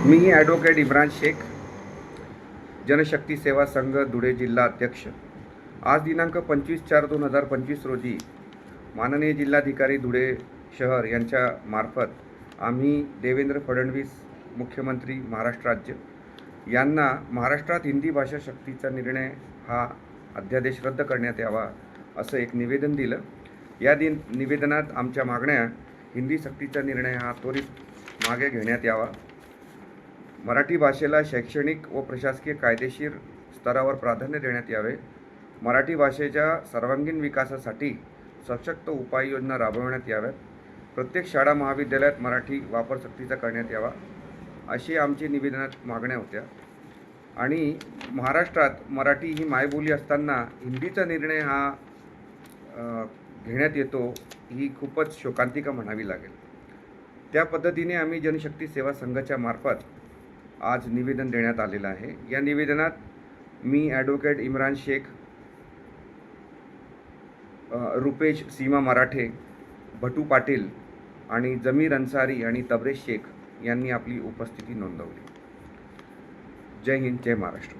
मी advocate Imran Shaikh, Janshakti सेवा संघ धुळे जिल्हा अध्यक्ष। आज दिनांक 25/4/2025 रोजी माननीय जिल्हाधिकारी धुळे शहर यांच्या मार्फत आम्ही देवेंद्र फडणवीस मुख्यमंत्री महाराष्ट्र राज्य यांना महाराष्ट्रात हिंदी भाषा सक्तीचा निर्णय हा अध्यादेश रद्द करण्यात यावा असं एक निवेदन दिलं। या निवेदनात आमच्या मागण्या हिंदी सक्तीचा निर्णय हा त्वरित मागे घेण्यात यावा, मराठी भाषेला शैक्षणिक व प्रशासकीय कायदेशीर स्तरावर प्राधान्य देण्यात यावे, मराठी भाषेच्या सर्वांगीण विकासासाठी सशक्त उपाययोजना राबवण्यात याव्यात, प्रत्येक शाळा महाविद्यालयात मराठी वापर सक्तीचा करण्यात यावा अशी आमची निवेदनात मागण्या होत्या। आणि महाराष्ट्रात मराठी ही मायबोली असताना हिंदीचा निर्णय हा घेण्यात येतो ही खूपच शोकांतिका म्हणावी लागेल। त्या पद्धतीने आम्ही जनशक्ती सेवा संघाच्या मार्फत आज निवेदन देण्यात आलेलं आहे। या निवेदनात मी ॲडव्होकेट इम्रान शेख, रुपेश सीमा मराठे, भटू पाटील आणि जमीर अन्सारी आणि तबरेज शेख यांनी आपली उपस्थिती नोंदवली। जय हिंद, जय महाराष्ट्र।